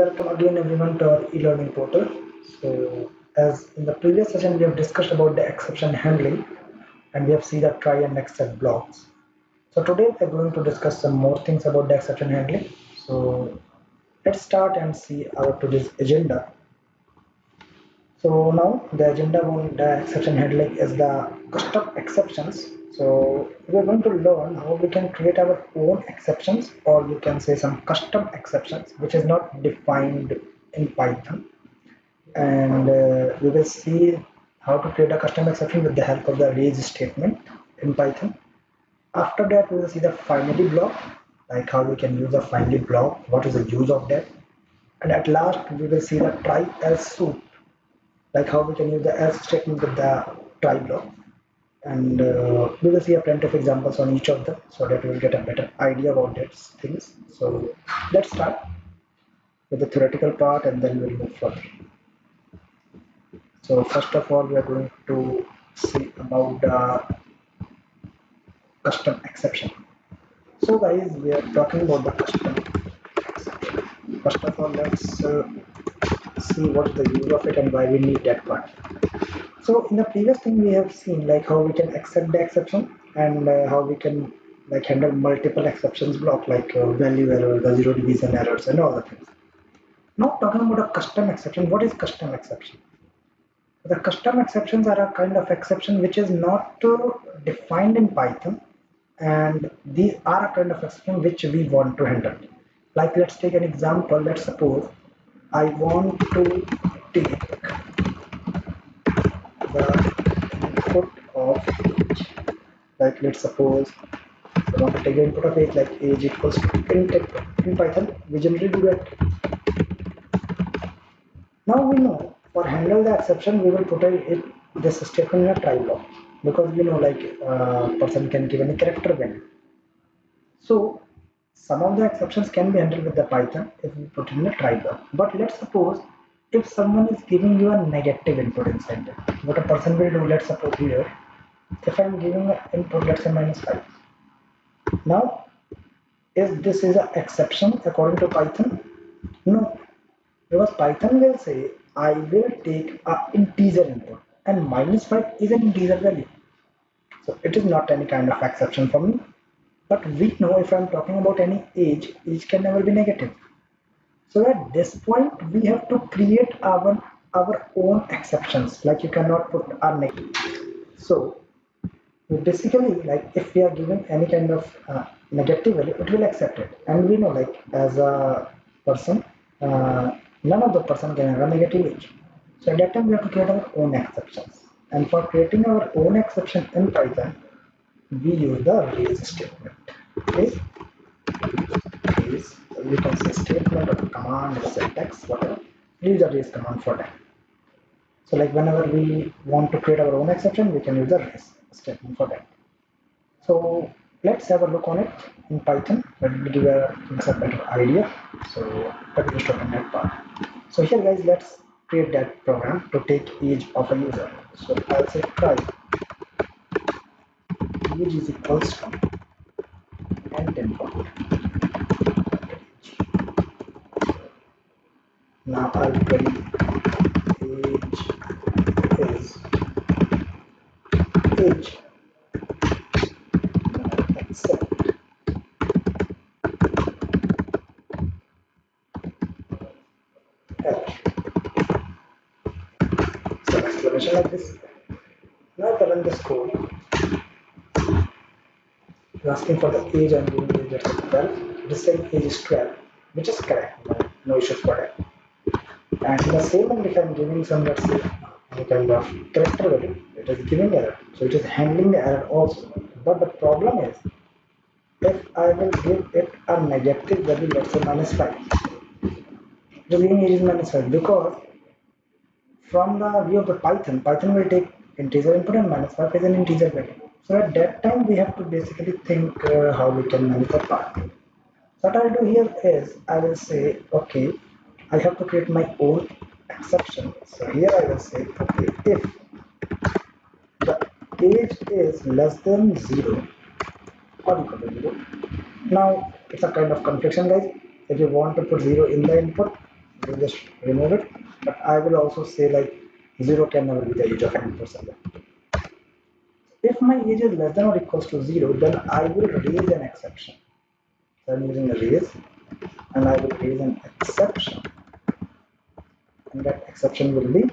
welcome again everyone to our e-learning portal. So as in the previous session we have discussed about the exception handling and we have seen the try and except blocks. So today we are going to discuss some more things about the exception handling. So let's start and see our today's agenda. So now the agenda on the exception handling is the custom exceptions. So we are going to learn how we can create our own exceptions, or you can say some custom exceptions which is not defined in Python. And we will see how to create a custom exception with the help of the raise statement in Python. After that we will see the finally block, like how we can use a finally block, what is the use of that. And at last we will see the try else suit, like how we can use the else statement with the try block. And we will see a plenty of examples on each of them so that we will get a better idea about these things. So let's start with the theoretical part and then we'll move further. So first of all we are going to see about the custom exception. So guys, we are talking about the custom exception. First of all, let's see what's the use of it and why we need that part. So in the previous thing we have seen like how we can accept the exception and how we can like handle multiple exceptions block like value error, the zero division errors and all the things. Now talking about a custom exception, what is custom exception? The custom exceptions are a kind of exception which is not defined in Python, and these are a kind of exception which we want to handle. Like let's take an example. Let's suppose I want to take the input of age. Like let's suppose I want to take the input of age, like age equals to int. In Python we generally do that. Now we know for handle the exception we will put this statement in a try block, because we know like person can give any character value. So some of the exceptions can be handled with the Python if we put in a try block. But let's suppose if someone is giving you a negative input inside it, what a person will do, let's suppose here, if I'm giving an input, let's say -5. Now, if this is an exception according to Python? No, because Python will say, I will take a integer input and -5 is an integer value. So it is not any kind of exception for me. But we know if I'm talking about any age can never be negative. So at this point, we have to create our own exceptions. Like you cannot put a negative. So basically, like if we are given any kind of negative value, it will accept it. And we know like as a person, none of the person can have a negative age. So at that time, we have to create our own exceptions. And for creating our own exception in Python, we use the raise statement. Okay, raise, you can say statement or command or syntax, whatever. Use the raise command for that. So like whenever we want to create our own exception, we can use the raise statement for that. So let's have a look on it in Python. Let me give us a better idea. So let me just open that part. So here guys, let's create that program to take age of a user. So I'll say try age is equals to and input. Now I'll query age is age. Now accept error. So exclamation like this. Now if I run this code, it's asking for the age and giving age at 12. This saying age is 12, which is correct. No issues for that. And in the same way, if I'm giving some, let's say, any kind of character value, it is giving error. So it is handling the error also. But the problem is, if I will give it a negative value, let's say -5, the giving age is -5 because from the view of the Python will take integer input and -5 is an integer value. So at that time, we have to basically think how we can manage the part. So what I'll do here is I will say, okay, I have to create my own exception. So here I will say, okay, if the age is less than 0 or equal to 0. Now it's a kind of confusion guys. If you want to put 0 in the input, we'll just remove it, but I will also say like 0 can never be the age of any person. If my age is less than or equals to 0, then I will raise an exception. So I'm using a raise, and I will raise an exception, and that exception will be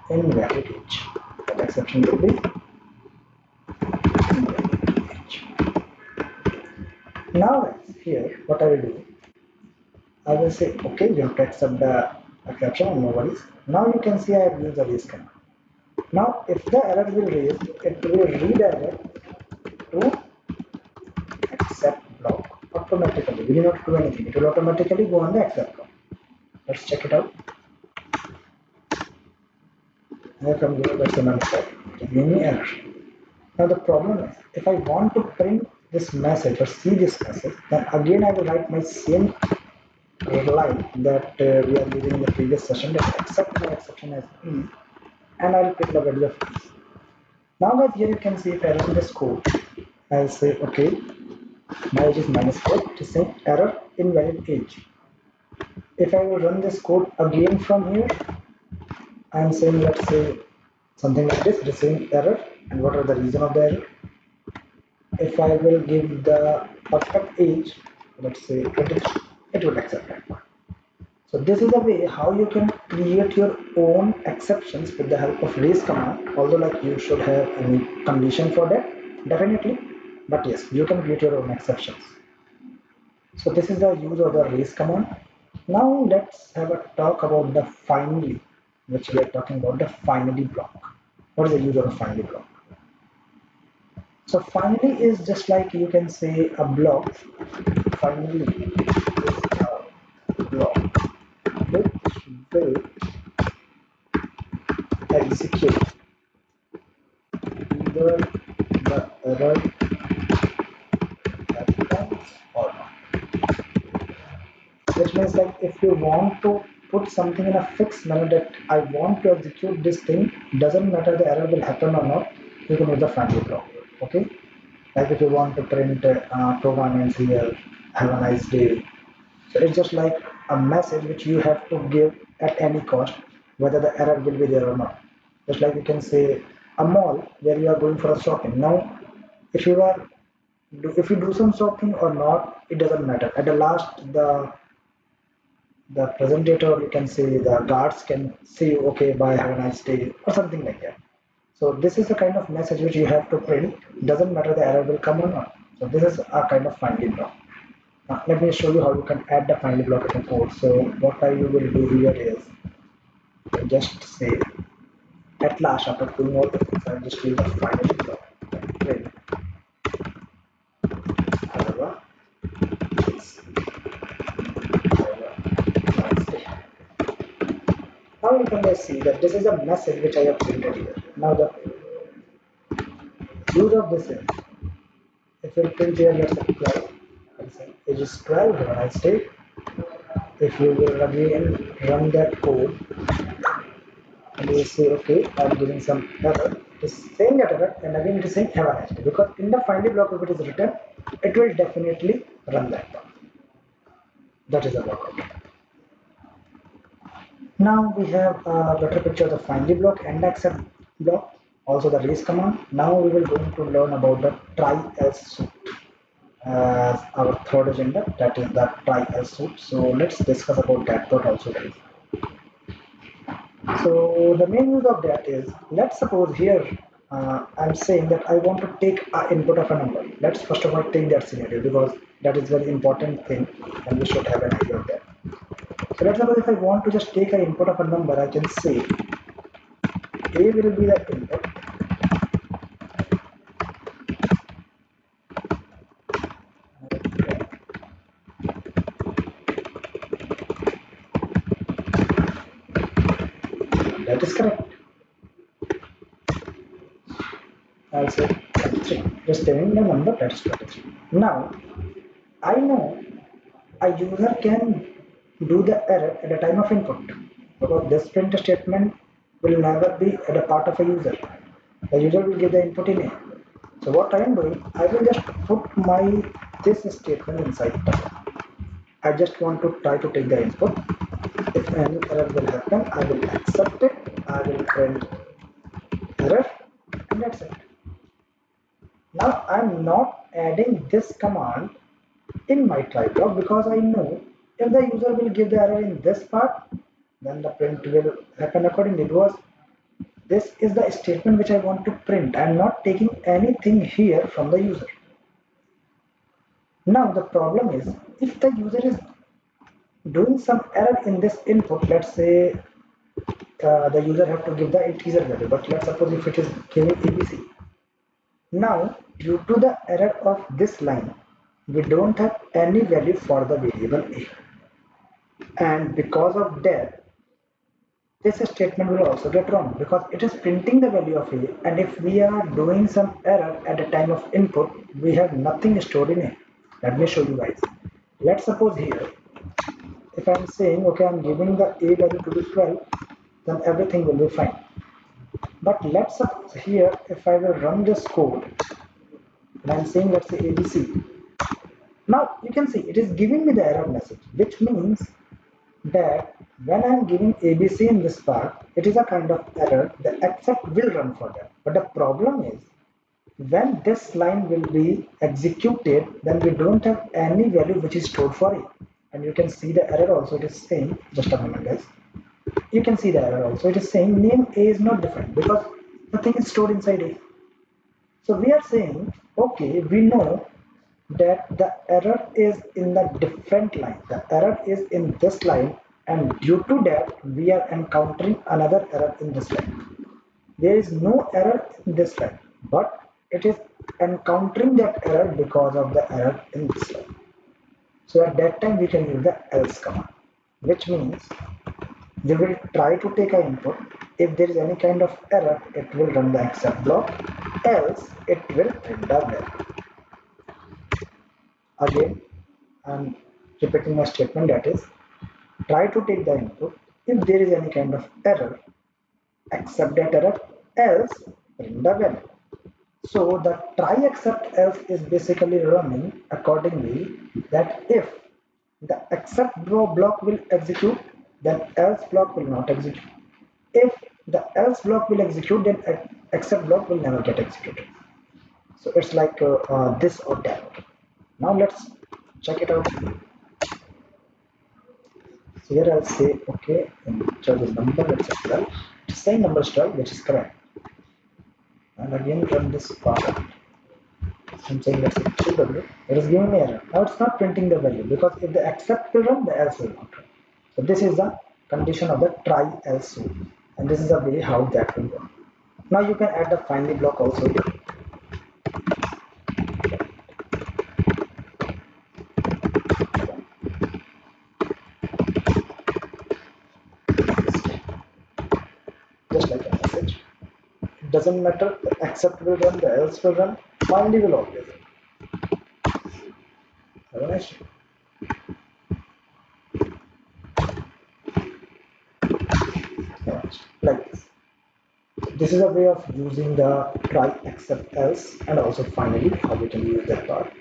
invalid age. That exception will be invalid age. Now guys, here what I will do, I will say okay, you have to accept the exception and no worries. Now you can see I have used the raise command. Now if the error will raise, it will redirect to accept block automatically. We do not do anything. It will automatically go on the accept block. Let's check it out. Here from here, that's a mistake. Give me error. Now the problem is, if I want to print this message or see this message, then again I will write my same line that we are using in the previous session, that accept my exception as E, and I'll print the value of E. Now guys, here you can see if I run this code, I'll say okay, my age is -4, it is saying error invalid age. If I will run this code again from here, I'm saying, let's say something like this, it is saying error, and what are the reason of the error. If I will give the perfect age, let's say 23, it will accept that one. So this is a way how you can create your own exceptions with the help of raise command. Although like you should have any condition for that, definitely. But yes, you can create your own exceptions. So this is the use of the raise command. Now let's have a talk about the finally, which we are talking about the finally block. What is the use of a finally block? So finally is just like you can say a block. Finally is a block which will execute either the error happens or not. Which means like if you want to put something in a fixed manner that I want to execute this thing, doesn't matter the error will happen or not, you can use the finally block. Okay, like if you want to print program ends here, have a nice day. So it's just like a message which you have to give at any cost, whether the error will be there or not. Just like you can say a mall where you are going for a shopping. Now, if you are if you do some shopping or not, it doesn't matter. At the last, the presentator, you can say the guards can say, okay, bye, have a nice day, or something like that. So this is the kind of message which you have to print. Doesn't matter the error will come or not. So this is a kind of finally block. Let me show you how you can add the finally block in the code. So what I will do here is just say at last after doing all the things, I'll just use the finally block and print however it's nice day. Now you can just see that this is a message which I have printed here. Now the use of this is if you print here let's say 12, I'll say it is 12 here I say if you will again run that code and you say okay I'm giving some error, it is saying that error and again it is saying have a nice day, because in the finally block if it is written it will definitely run that block. That is the workout. Now we have a better picture of the finally block and accept block, also the raise command. Now we will going to learn about the try else suit as our third agenda, that is the try else suit. So let's discuss about that part also guys. So the main use of that is, let's suppose here I'm saying that I want to take an input of a number. Let's first of all take that scenario because that is very important thing and we should have an idea of that. So let's suppose if I want to just take an input of a number, I can say A will be the input, that is correct. I'll say 23. Just telling the number that is 23. Now I know a user can do the error at the time of input because this print statement will never be at a part of a user. The user will give the input in A. So what I am doing, I will just put my this statement inside the I just want to try to take the input. If any error will happen, I will accept it, I will print error, and that's it. Now I'm not adding this command in my try block because I know if the user will give the error in this part, then the print will happen accordingly, because this is the statement which I want to print. I'm not taking anything here from the user. Now the problem is, if the user is doing some error in this input, let's say the user have to give the integer value, but let's suppose if it is giving ABC. Now, due to the error of this line, we don't have any value for the variable a, and because of that, this statement will also get wrong because it is printing the value of a, and if we are doing some error at the time of input, we have nothing stored in it. Let me show you guys. Let's suppose here, if I'm saying, okay, I'm giving the a value to be 12, then everything will be fine. But let's suppose here, if I will run this code, and I'm saying, let's say ABC. Now you can see it is giving me the error message, which means that when I'm giving ABC in this part, it is a kind of error. The except will run for that. But the problem is, when this line will be executed, then we don't have any value which is stored for it. And you can see the error also. It is saying, just a moment, guys. You can see the error also. It is saying name A is not defined because nothing is stored inside A. So we are saying, okay, we know that the error is in the different line. The error is in this line, and due to that, we are encountering another error in this line. There is no error in this line, but it is encountering that error because of the error in this line. So at that time, we can use the else command, which means we will try to take an input. If there is any kind of error, it will run the except block, else it will print the value. Again, I'm repeating my statement, that is, try to take the input. If there is any kind of error, accept that error, else print the value. So the try except else is basically running accordingly that if the except block will execute, then else block will not execute. If the else block will execute, then except block will never get executed. So it's like this or that. Now let's check it out. So here I'll say, okay, enter the number, let's say 12. It's saying number is 12, which is correct. And again run this part. I'm saying let's say 2w. It is giving me error. Now it's not printing the value because if the accept will run, the else will not run. So this is the condition of the try else loop. And this is the way how that will work. Now you can add the finally block also here. Just like a message. It doesn't matter, the accept will run, the else will run, finally will always run. Have a nice day. Like this. This is a way of using the try except else, and also finally how we can use that part.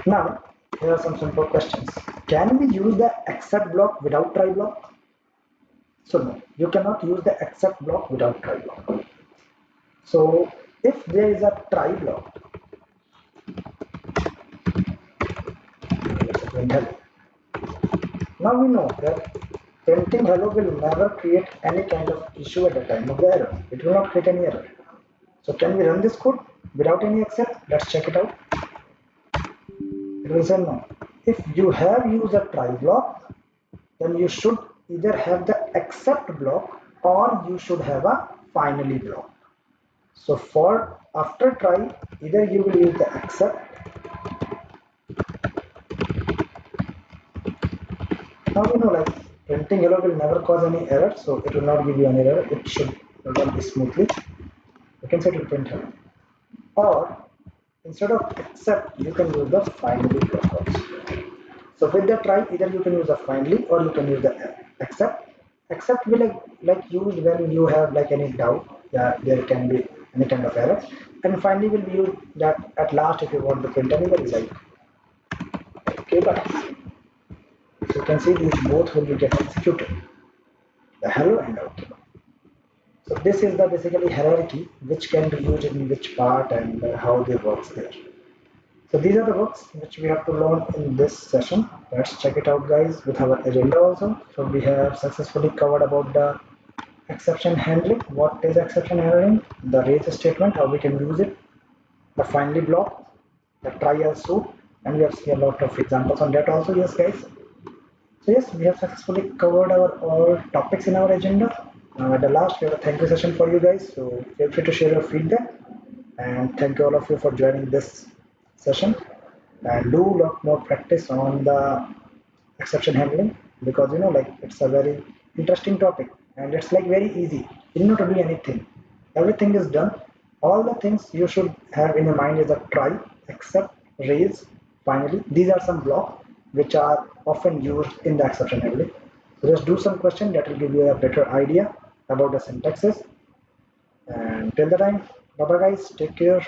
Now here are some simple questions. Can we use the except block without try block? So no, you cannot use the except block without try block. So if there is a try block, let's print hello. Now we know that printing hello will never create any kind of issue at the time of the error. It will not create any error. So can we run this code without any except? Let's check it out. It will say no. If you have used a try block, then you should either have the except block or you should have a finally block. So for after try, either you will use the except. Now we know like printing hello will never cause any error, so it will not give you any error. It should run smoothly. You can say to print hello. Or instead of except, you can use the finally block also. So with the try, either you can use the finally or you can use the except. Except will like used when you have like any doubt that there can be any kind of error, and finally will be used that at last if you want to print any value like okay. okay guys, so you can see these both will be getting executed, the hello and okay. So this is the basically hierarchy which can be used in which part and how they works there. So these are the books which we have to learn in this session. Let's check it out guys with our agenda also. So we have successfully covered about the exception handling. What is exception handling? The raise statement, how we can use it. The finally block, the try else suit, and we have seen a lot of examples on that also. Yes guys. So yes, we have successfully covered our all topics in our agenda. At the last, we have a thank you session for you guys. So feel free to share your feedback. And thank you all of you for joining this session. And do a lot more practice on the exception handling because like it's a very interesting topic and it's like very easy. You don't have to do anything. Everything is done. All the things you should have in your mind is a try, accept, raise, finally. These are some blocks which are often used in the exception handling. So just do some question that will give you a better idea about the syntaxes. And till the time, bye bye guys, take care.